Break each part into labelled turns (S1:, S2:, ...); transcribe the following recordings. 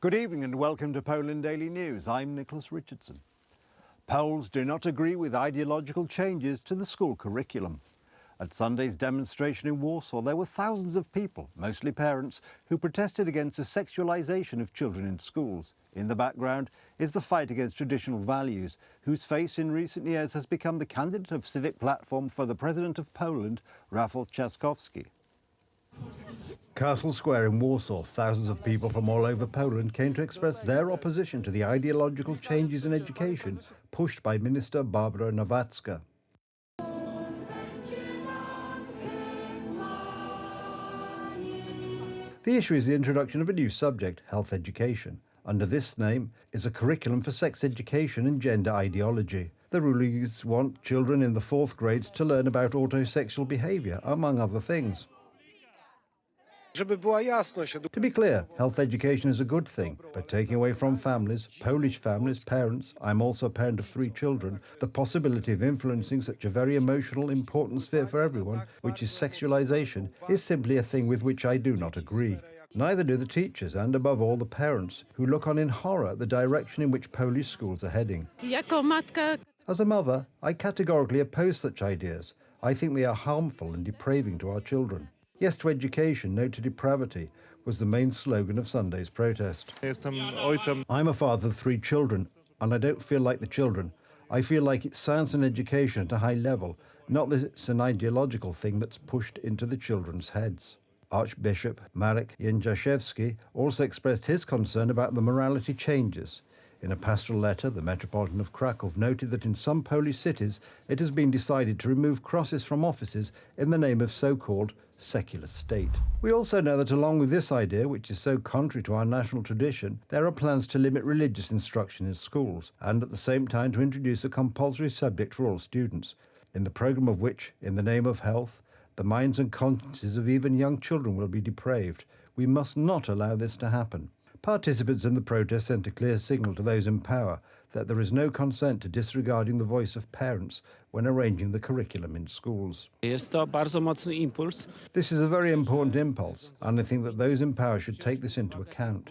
S1: Good evening and welcome to Poland Daily News. I'm Nicholas Richardson. Poles do not agree with ideological changes to the school curriculum. At Sunday's demonstration in Warsaw, there were thousands of people, mostly parents, who protested against the sexualisation of children in schools. In the background is the fight against traditional values, whose face in recent years has become the candidate of Civic Platform for the President of Poland, Rafał Trzaskowski. Castle Square in Warsaw, thousands of people from all over Poland came to express their opposition to the ideological changes in education pushed by Minister Barbara Nowacka. The issue is the introduction of a new subject, health education. Under this name is a curriculum for sex education and gender ideology. The rulers want children in the 4th grades to learn about autosexual behaviour, among other things. To be clear, health education is a good thing, but taking away from families, Polish families, parents, I'm also a parent of 3 children, the possibility of influencing such a very emotional, important sphere for everyone, which is sexualization, is simply a thing with which I do not agree. Neither do the teachers and, above all, the parents, who look on in horror at the direction in which Polish schools are heading. As a mother, I categorically oppose such ideas. I think they are harmful and depraving to our children. Yes to education, no to depravity, was the main slogan of Sunday's protest. I'm a father of 3 children, and I don't feel like the children. I feel like it's science and education at a high level, not that it's an ideological thing that's pushed into the children's heads. Archbishop Marek Jędraszewski also expressed his concern about the morality changes. In a pastoral letter, the Metropolitan of Krakow noted that in some Polish cities it has been decided to remove crosses from offices in the name of so-called secular state. We also know that along with this idea, which is so contrary to our national tradition, there are plans to limit religious instruction in schools and at the same time to introduce a compulsory subject for all students, in the programme of which, in the name of health, the minds and consciences of even young children will be depraved. We must not allow this to happen. Participants in the protest sent a clear signal to those in power that there is no consent to disregarding the voice of parents when arranging the curriculum in schools. This is a very important impulse, and I think that those in power should take this into account.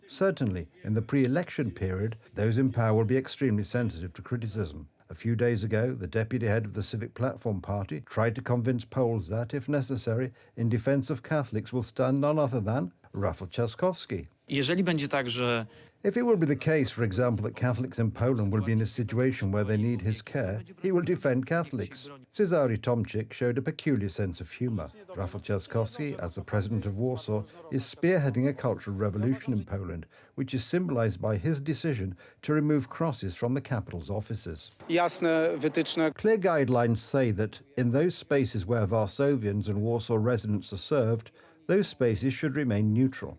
S1: Certainly, in the pre-election period, those in power will be extremely sensitive to criticism. A few days ago, the deputy head of the Civic Platform Party tried to convince Poles that, if necessary, in defence of Catholics will stand none other than Rafał Trzaskowski. If it will be the case, for example, that Catholics in Poland will be in a situation where they need his care, he will defend Catholics. Cezary Tomczyk showed a peculiar sense of humour. Rafał Trzaskowski, as the president of Warsaw, is spearheading a cultural revolution in Poland, which is symbolised by his decision to remove crosses from the capital's offices. Clear guidelines say that in those spaces where Warsavians and Warsaw residents are served, those spaces should remain neutral.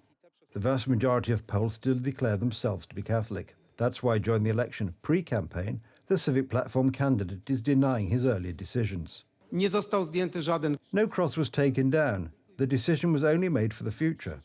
S1: The vast majority of Poles still declare themselves to be Catholic. That's why during the election pre-campaign, the Civic Platform candidate is denying his earlier decisions. No cross was taken down. The decision was only made for the future.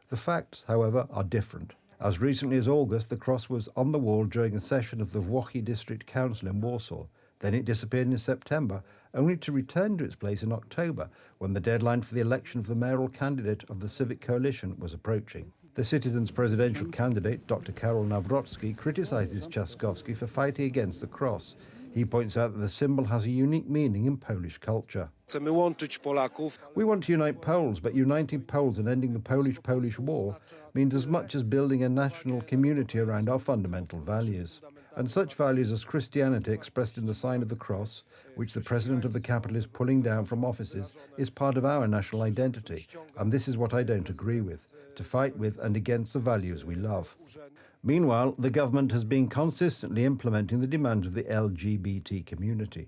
S1: The facts, however, are different. As recently as August, the cross was on the wall during a session of the Włochy District Council in Warsaw. Then it disappeared in September, only to return to its place in October, when the deadline for the election of the mayoral candidate of the Civic Coalition was approaching. The Citizens' presidential candidate, Dr. Karol Nawrocki, criticises Trzaskowski for fighting against the cross. He points out that the symbol has a unique meaning in Polish culture. We want to unite Poles, but uniting Poles and ending the Polish-Polish war means as much as building a national community around our fundamental values. And such values as Christianity expressed in the sign of the cross, which the president of the capital is pulling down from offices, is part of our national identity. And this is what I don't agree with, to fight with and against the values we love. Meanwhile, the government has been consistently implementing the demands of the LGBT community.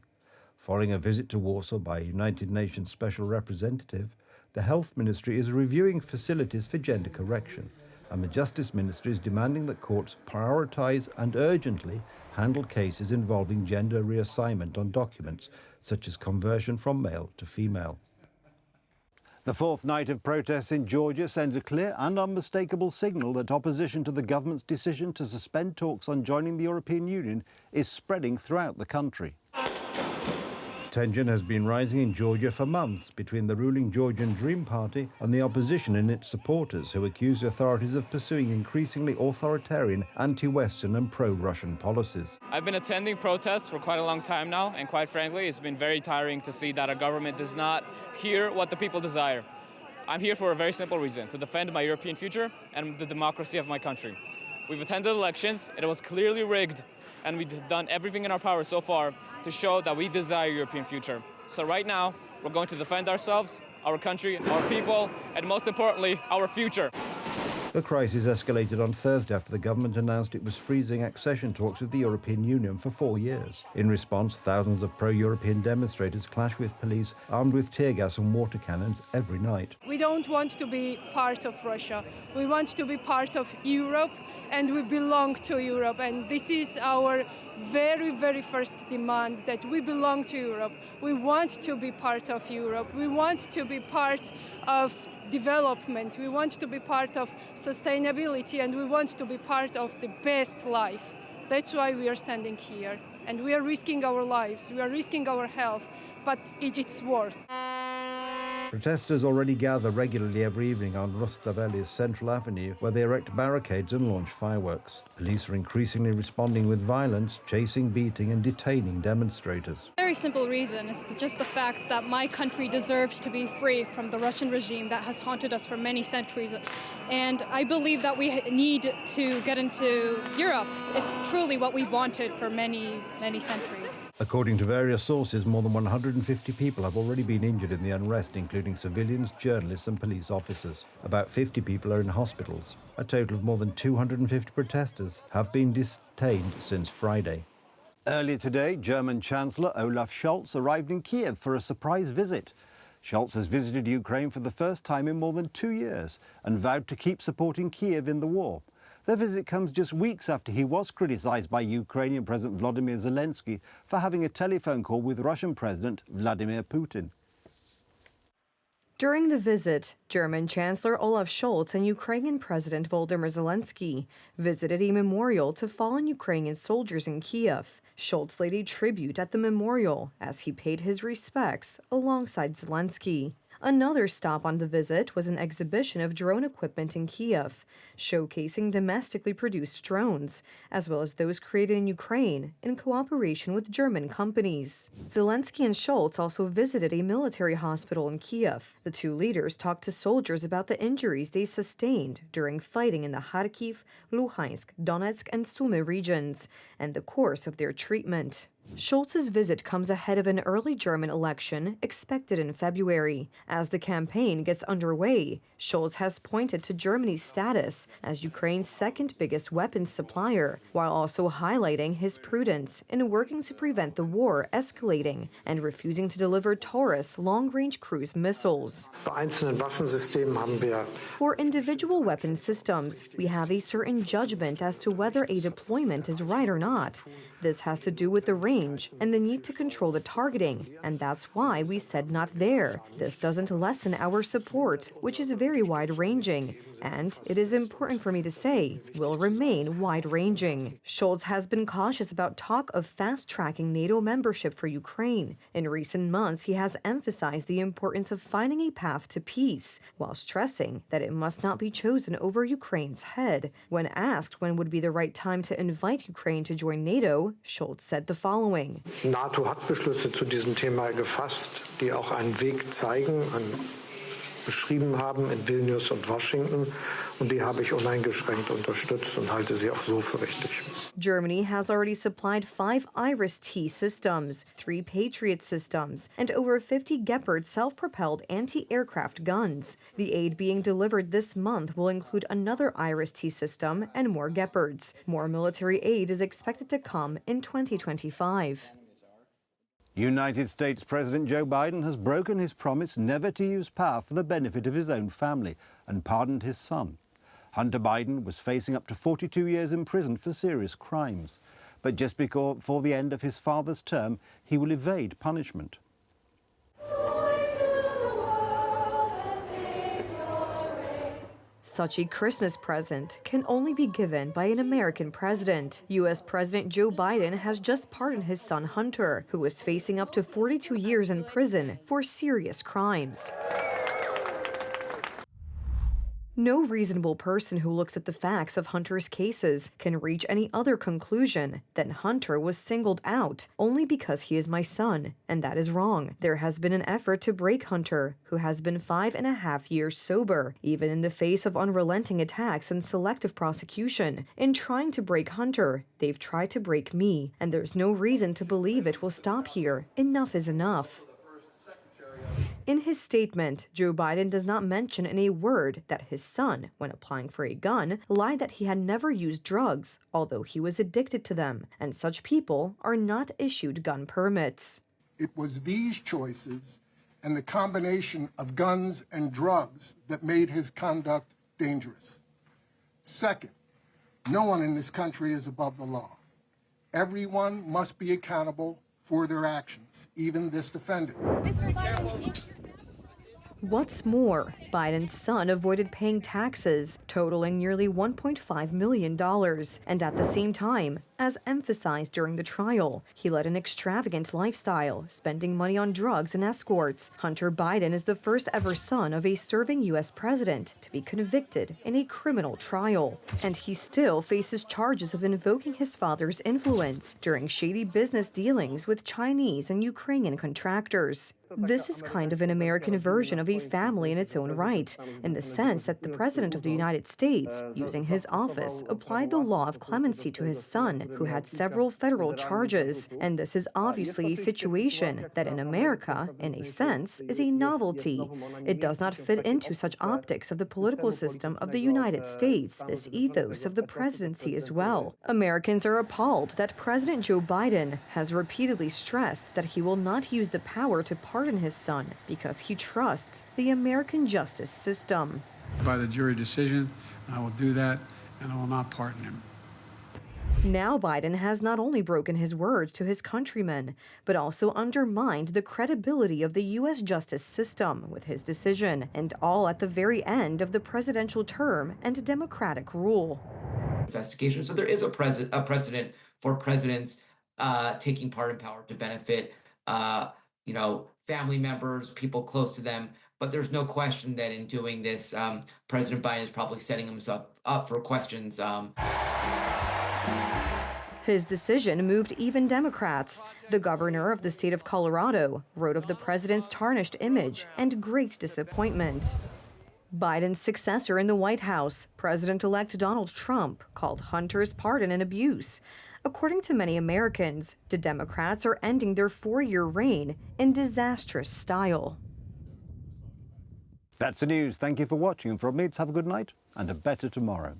S1: Following a visit to Warsaw by a United Nations Special Representative, the Health Ministry is reviewing facilities for gender correction, and the Justice Ministry is demanding that courts prioritise and urgently handle cases involving gender reassignment on documents, such as conversion from male to female. The 4th night of protests in Georgia sends a clear and unmistakable signal that opposition to the government's decision to suspend talks on joining the European Union is spreading throughout the country. Tension has been rising in Georgia for months between the ruling Georgian Dream Party and the opposition and its supporters, who accuse authorities of pursuing increasingly authoritarian, anti-Western and pro-Russian policies.
S2: I've been attending protests for quite a long time now, and quite frankly, it's been very tiring to see that our government does not hear what the people desire. I'm here for a very simple reason: to defend my European future and the democracy of my country. We've attended elections, it was clearly rigged, and we've done everything in our power so far to show that we desire a European future. So right now, we're going to defend ourselves, our country, our people, and most importantly, our future.
S1: The crisis escalated on Thursday after the government announced it was freezing accession talks with the European Union for 4 years. In response, thousands of pro-European demonstrators clashed with police armed with tear gas and water cannons every night.
S3: We don't want to be part of Russia. We want to be part of Europe, and we belong to Europe. And this is our very, very first demand, that we belong to Europe. We want to be part of Europe. We want to be part of development. We want to be part of sustainability, and we want to be part of the best life. That's why we are standing here. And we are risking our lives, we are risking our health, but it's worth.
S1: Protesters already gather regularly every evening on Rustaveli's Central Avenue, where they erect barricades and launch fireworks. Police are increasingly responding with violence, chasing, beating and detaining demonstrators.
S4: Very simple reason. It's just the fact that my country deserves to be free from the Russian regime that has haunted us for many centuries. And I believe that we need to get into Europe. It's truly what we've wanted for many, many centuries.
S1: According to various sources, more than 150 people have already been injured in the unrest, including civilians, journalists and police officers. About 50 people are in hospitals. A total of more than 250 protesters have been detained since Friday. Earlier today, German Chancellor Olaf Scholz arrived in Kiev for a surprise visit. Scholz has visited Ukraine for the first time in more than 2 years and vowed to keep supporting Kiev in the war. Their visit comes just weeks after he was criticised by Ukrainian President Volodymyr Zelensky for having a telephone call with Russian President Vladimir Putin.
S5: During the visit, German Chancellor Olaf Scholz and Ukrainian President Volodymyr Zelensky visited a memorial to fallen Ukrainian soldiers in Kiev. Scholz laid a tribute at the memorial as he paid his respects alongside Zelensky. Another stop on the visit was an exhibition of drone equipment in Kiev, showcasing domestically produced drones, as well as those created in Ukraine in cooperation with German companies. Zelensky and Scholz also visited a military hospital in Kiev. The two leaders talked to soldiers about the injuries they sustained during fighting in the Kharkiv, Luhansk, Donetsk, and Sumy regions, and the course of their treatment. Scholz's visit comes ahead of an early German election expected in February. As the campaign gets underway, Scholz has pointed to Germany's status as Ukraine's second biggest weapons supplier, while also highlighting his prudence in working to prevent the war escalating and refusing to deliver Taurus long-range cruise missiles. For individual weapon systems, we have a certain judgment as to whether a deployment is right or not. This has to do with the range and the need to control the targeting, and that's why we said not there. This doesn't lessen our support, which is very wide-ranging, and it is important for me to say, will remain wide-ranging. Scholz has been cautious about talk of fast-tracking NATO membership for Ukraine. In recent months, he has emphasized the importance of finding a path to peace, while stressing that it must not be chosen over Ukraine's head. When asked when would be the right time to invite Ukraine to join NATO, Scholz said the following.
S6: NATO hat Beschlüsse zu diesem Thema gefasst, die auch einen Weg zeigen, beschrieben haben in Vilnius und Washington, und die habe ich uneingeschränkt unterstützt und halte sie auch so für richtig.
S5: Germany has already supplied 5 Iris-T systems, 3 Patriot systems, and over 50 Gepard self-propelled anti-aircraft guns. The aid being delivered this month will include another Iris-T system and more Gepards. More military aid is expected to come in 2025.
S1: United States President Joe Biden has broken his promise never to use power for the benefit of his own family and pardoned his son. Hunter Biden was facing up to 42 years in prison for serious crimes. But just before the end of his father's term, he will evade punishment.
S5: Such a Christmas present can only be given by an American president. U.S. President Joe Biden has just pardoned his son Hunter, who was facing up to 42 years in prison for serious crimes. No reasonable person who looks at the facts of Hunter's cases can reach any other conclusion than Hunter was singled out only because he is my son, and that is wrong. There has been an effort to break Hunter, who has been 5.5 years sober, even in the face of unrelenting attacks and selective prosecution. In trying to break Hunter, they've tried to break me, and there's no reason to believe it will stop here. Enough is enough. In his statement, Joe Biden does not mention in a word that his son, when applying for a gun, lied that he had never used drugs, although he was addicted to them, and such people are not issued gun permits.
S7: It was these choices and the combination of guns and drugs that made his conduct dangerous. Second, no one in this country is above the law. Everyone must be accountable for their actions, even this defendant.
S5: What's more, Biden's son avoided paying taxes, totaling nearly $1.5 million, and at the same time, as emphasized during the trial, he led an extravagant lifestyle, spending money on drugs and escorts. Hunter Biden is the first ever son of a serving U.S. president to be convicted in a criminal trial, and he still faces charges of invoking his father's influence during shady business dealings with Chinese and Ukrainian contractors. This is kind of an American version of a family in its own right, in the sense that the President of the United States, using his office, applied the law of clemency to his son, who had several federal charges. And this is obviously a situation that in America, in a sense, is a novelty. It does not fit into such optics of the political system of the United States, this ethos of the presidency as well. Americans are appalled that President Joe Biden has repeatedly stressed that he will not use the power to pardon his son because he trusts the American justice system.
S8: By the jury decision, I will do that, and I will not pardon him.
S5: Now Biden has not only broken his words to his countrymen, but also undermined the credibility of the U.S. justice system with his decision, and all at the very end of the presidential term and democratic rule.
S9: Investigation. So there is a precedent for presidents taking part in power to benefit, family members, people close to them. But there's no question that in doing this, President Biden is probably setting himself up for questions.
S5: His decision moved even Democrats. The governor of the state of Colorado wrote of the president's tarnished image and great disappointment. Biden's successor in the White House, President-elect Donald Trump, called Hunter's pardon an abuse. According to many Americans, the Democrats are ending their 4-year reign in disastrous style.
S1: That's the news. Thank you for watching. And from me, have a good night and a better tomorrow.